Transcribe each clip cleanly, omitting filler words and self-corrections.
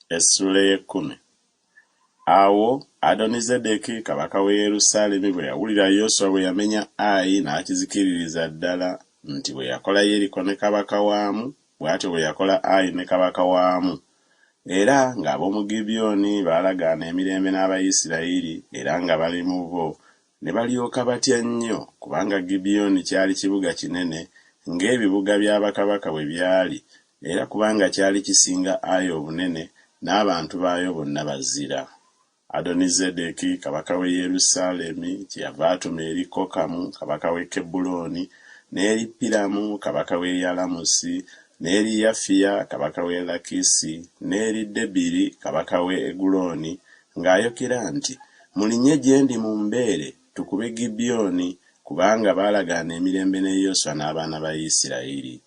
Essula y'ekkumi. Awo Adonizedeki kabaka w'e Yerusaalemi bwe yawulira Yoswa bwe yamenya Ayi n'akizikiririza ddala nti bwe yakola Yeriko ne kabaka waamu bw'atyo bwe yakola Ayi ne kabaka waamu, era ng'ab'omu Gibyoni baalagaana emirembe n'Abayisirayiri era nga bali mu bo, ne balyoka batya nnyo kubanga Gibyoni kyali kibuga kinene ng'ebibuga bya bakabaka bwe byali, era kubanga kyali kisinga Ayi obunene n'abantu baayo bonna bazira. Adonizedeki kabaka w'e Yerusaalemi kyeyava atuma eri Kokamu kabaka w'e Kebbulooni, n'eri Piramu kabaka w'e Yalamusi, n'eri Yafiya kabaka w'e Lakisi, n'eri Debiri kabaka w'e Eguloni, ng'ayokera nti, mulinye gye ndi mu mbeere tukube Gibyoni, kubanga baalagaana emirembe ne Yoswa n'abaana ba Isirayiri.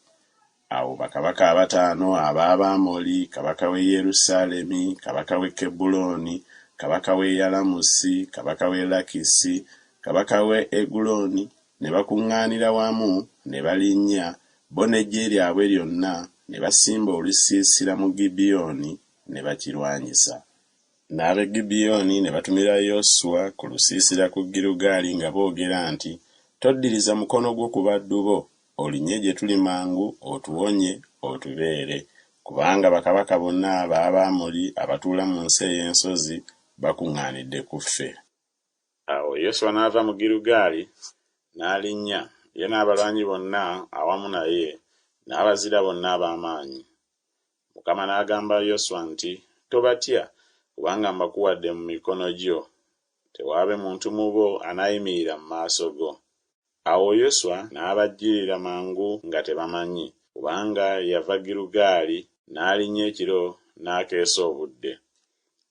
Awo bakabaka abataano ab'Abamoli, kabaka w'e Yerusaalemi, kabaka w'e Kebbulooni, kabaka w'e Yalamusi, kabaka w'e Lakisi, kabaka w'e Eguloni ne bakuŋŋaanira wamu ne balinnya bo n'eggye lyabwe lyonna ne basimba olusiisira mu Gibyoni ne bakirwanyisa. N'ab'e Gibyoni ne batumira Yoswa ku lusiisira ku Girugaali nga boogera nti, toddiriza mukono gwo ku baddu bo, olinye gye tuli mangu otuwonye otubeere, kubanga bakabaka bonna ab'Abamoli abatuula mu nsi ey'ensozi bakuŋŋaanidde ku ffe. Awo Yoswa n'ava mu Girugaali n'alinnya ye n'abalwanyi bonna awamu naye n'abazira bonna ab'amaanyi. Mukama n'agamba Yoswa nti, tobatya kubanga mbakuwadde mu mikono gyo, tewaabe muntu mu bo anaayimirira mu maaso go. Awo Yoswa n'abajjirira mangu nga tebamanyi, kubanga yava Girugaali n'alinnya ekiro n'akeesa obudde.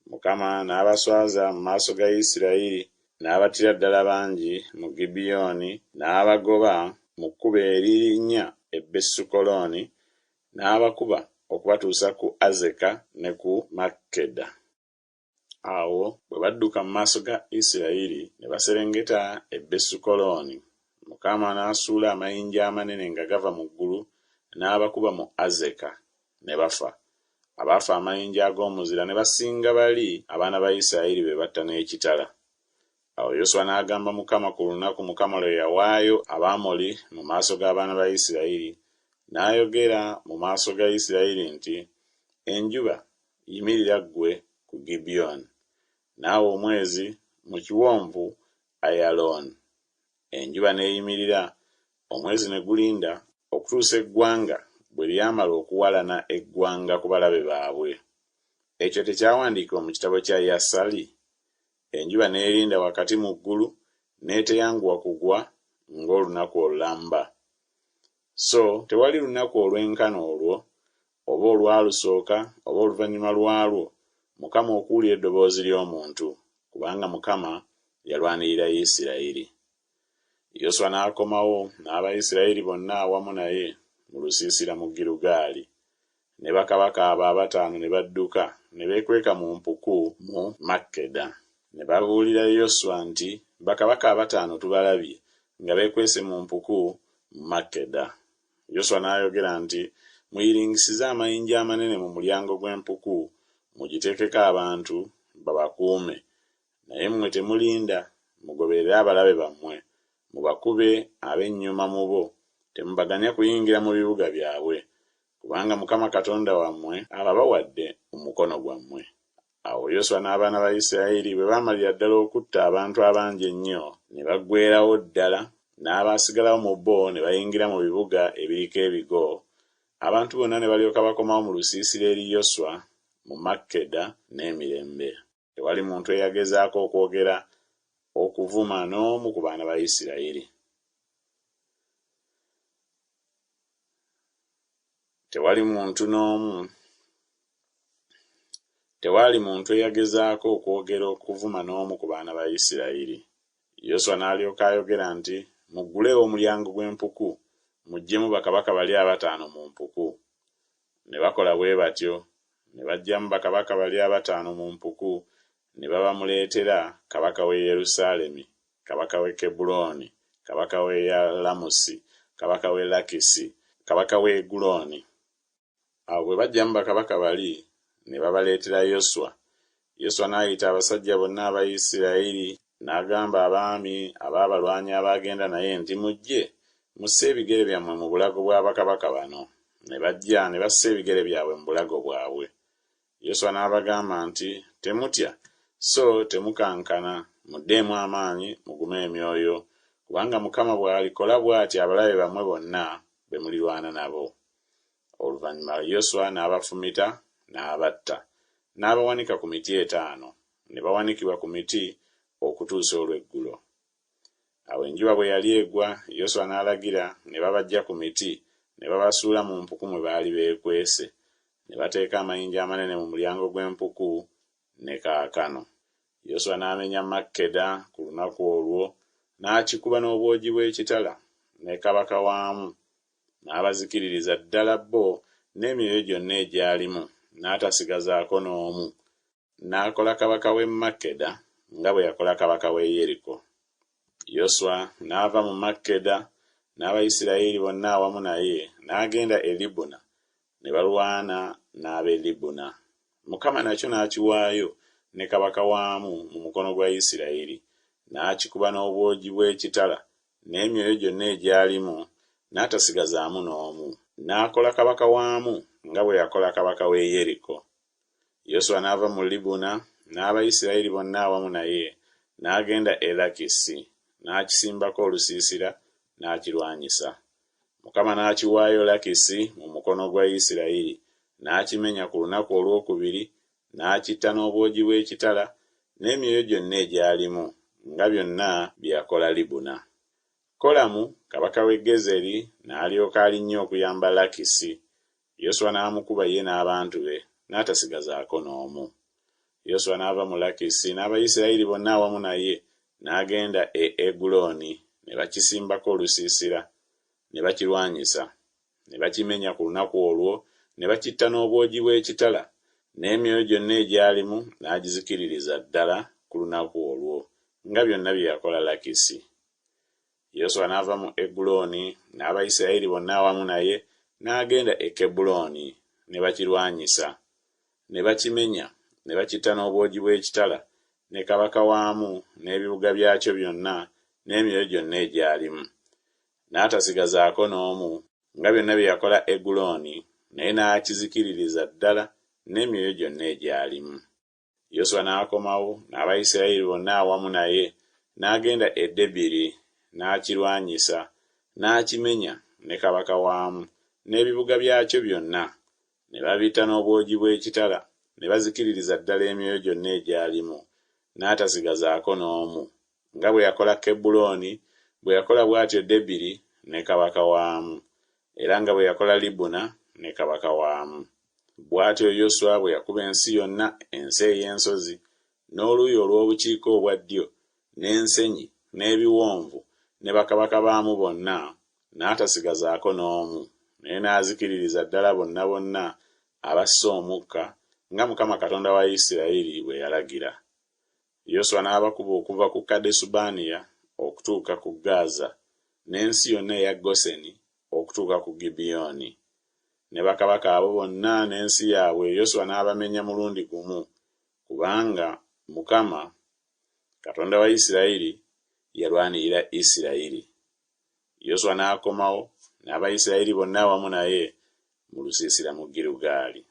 Mukama n'abaswaza mu maaso ga Isirayiri, n'abattira ddala bangi mu Gibyoni, n'abagoba mu kkubo eririnnya e Besukolooni, n'abakuba okubatuusa ku Azeka ne ku Makkeda. Awo bwe badduka mu maaso ga Isirayiri ne baserengeta e Besukolooni, Mukama n'asuula amayinja amanene nga gava mu ggulu n'abakuba mu Azeka ne bafa. Abaafa amayinja ag'omuzira ne basinga bali abaana ba Isirayiri be batta n'ekitala. Awo Yoswa n'agamba Mukama ku lunaku Mukama lwe yawaayo Abamoli mu maaso g'abaana ba Isirayiri, n'ayogera mu maaso ga Isirayiri nti, enjuba yimirira ggwe ku Gibyoni, naawe omwezi mu kiwonvu Ayalooni. Enjuba n'eyimirira, omwezi ne gulinda okutuusa eggwanga bwe lyamala okuwalana eggwanga ku balabe baabwe. Ekyo tekyawandiikibwa mu kitabo kya Yasali? Enjuba n'erinda wakati mu ggulu n'eteyanguwa kugwa ng'olunaku olulamba. So tewali lunaku olwenkana olwo, oba olwalusooka oba oluvannyuma lwalwo, Mukama okuwulira eddoboozi ly'omuntu, kubanga Mukama yalwanirira Isirayiri. Yoswa n'akomawo n'Abayisirayiri bonna awamu naye mu lusiisira mu Girugaali, ne bakabaka abo abataano ne badduka ne beekweka mu mpuku mu Makkeda. Ne babuulira Yoswa nti, bakabaka abataano tubalabye nga beekwese mu mpuku mu Makkeda. Yoswa n'ayogera nti, muyiringisize amayinja amanene mu mulyango gw'empuku, mugiteekeko abantu babakuume, naye mmwe temulinda, mugoberere abalabe bammwe, mubakube ab'ennyuma mu bo, temubaganya kuyingira mu bibuga byabwe, kubanga Mukama Katonda wammwe ababawadde mu mukono gwammwe. Awo Yoswa n'abaana ba Isirayiri bwe baamalira ddala okutta abantu abangi ennyo, ne baggweerawo ddala, n'abaasigalawo mu bo ne bayingira mu bibuga ebiriko ebigo. Abantu bonna ne balyoka bakomawo mu lusiisira eri Yoswa mu Makkeda n'emirembe. Tewali muntu eyagezaako okwogera okuvuma n'omu ku baana ba Isirayiri. Tewali muntu eyagezaako okwogera okuvuma n'omu ku baana ba Isirayiri. Yoswa n'alyoka ayogera nti, muggulewo omulyango gw'empuku, muggyemu bakabaka bali abataano mu mpuku. Ne bakola bwe batyo, ne baggyamu bakabaka bali abataano mu mpuku, ne babamuleetera kabaka w'e Yerusaalemi, kabaka w'e Kebbulooni, kabaka w'e Yalamusi, kabaka w'e Lakisi, kabaka w'e Eguloni. Awo bwe baggyamu bakabaka bali, ne babaleetera Yoswa. Yoswa n'ayita abasajja bonna aba Isirayiri n'agamba abaami abaabalwanyi abaagenda naye nti mujje musse ebigere byammwe mu bulago bwa bakabaka bano. Ne bajja ne bassa ebigere byabwe mu bulago bwabwe. Yoswa n'abagamba nti temutya so temukankana, muddeemu amaanyi mugume emyoyo, kubanga Mukama bw'alikola bw'ati abalabe bammwe bonna be mulirwana nabo. Oluvannyuma Yoswa n'abafumita n'abatta, n'abawanika ku miti 5, ne bawanikibwa ku miti okutuusa olw'eggulo. Awo enjuba bwe yali egwa, Yoswa n'alagira ne babajja ku miti ne babasuula mu mpuku mwe baali beekwese, ne bateeka amayinja amanene mu mulyango gw'empuku ne kaakano. Yoswa n'amenya Makkeda ku lunaku olwo, n'akikuba n'obwogi bw'ekitala, ne kabaka waamu n'abazikiririza ddala bo n'emyoyo gyonna egyalimu, n'atasigazaako n'omu. N'akola kabaka w'e Makkeda nga bwe yakola kabaka w'e Yeriko. Yoswa n'ava mu Makkeda n'Abayisirayiri bonna awamu naye n'agenda e Libuna, ne balwana n'ab'e Libuna. Mukama nakyo n'akiwaayo ne kabaka waamu mu mukono gwa Isirayiri, n'akikuba n'obwogi bw'ekitala n'emyoyo gyonna egyalimu, n'atasigazaamu n'omu. N'akola kabaka waamu nga bwe yakola kabaka w'e Yeriko. Yoswa n'ava mu Libuna n'Abayisirayiri bonna awamu naye n'agenda e Lakisi, n'akisimbako olusiisira n'akirwanyisa. Mukama n'akiwaayo Lakisi mu mukono gwa Isirayiri, n'akimenya ku lunaku olwokubiri, n'akitta n'obwogi bw'ekitala n'emyoyo gyonna egyalimu, nga byonna bye yakola Libuna. Kolamu kabaka w'e Gezeri n'alyoka alinnya okuyamba Lakisi. Yoswa n'amukuba ye n'abantu be, n'atasigazaako n'omu. Yoswa n'ava mu Lakisi n'Abayisirayiri bonna awamu naye n'agenda e Eguloni, ne bakisimbako olusiisira, ne bakirwanyisa, ne bakimenya ku lunaku olwo, ne bakitta n'obwogi bw'ekitala n'emyoyo gyonna egyalimu, n'agizikiririza ddala ku lunaku olwo, nga byonna bye yakola Lakisi. Yoswa n'ava mu Eguloni n'Abayisirayiri bonna awamu naye n'agenda e Kebuloni, ne bakirwanyisa, ne bakimenya, ne bakitta n'obwogi bw'ekitala ne kabaka waamu n'ebibuga byakyo byonna n'emyoyo gyonna egyalimu, n'atasigazaako n'omu, nga byonna bye yakola Eguloni, naye n'akizikiririza ddala n'emyoyo gyonna egyalimu. Yoswa n'akomawo n'Abayisirayiri bonna awamu naye n'agenda e Debiri, n'akirwanyisa, n'akimenya ne kabaka waamu n'ebibuga byakyo byonna, ne babitta n'obwogi bw'ekitala, ne bazikiririza ddala emyoyo gyonna egyalimu, n'atasigazaako n'omu, nga bwe yakola Kebuloni, bwe yakola bw'atyo Debiri ne kabaka waamu, era nga bwe yakola Libuna ne kabaka waamu. Bw'atyo Yoswa bwe yakuba ensi yonna, ensi ey'ensozi, n'oluuyi olw'obukiika obwa ddyo, n'ensenyi, n'ebiwonvu, ne bakabaka baamu bonna, n'atasigazaako n'omu, naye n'azikiririza ddala bonna bonna abassa omukka, nga Mukama Katonda wa Isirayiri bwe yalagira. Yoswa n'abakuba okuva ku Kadesubanea okutuuka ku Gaza, n'ensi yonna eya Goseni okutuuka ku Gibeyoni. Ne bakabaka abo bonna n'ensi yaabwe Yoswa n'abamenya mulundi gumu, kubanga Mukama Katonda wa Isirayiri yalwanirira Isirayiri. Yoswa n'akomawo n'Abayisirayiri bonna awamu naye mu lusiisira mu Girugaali.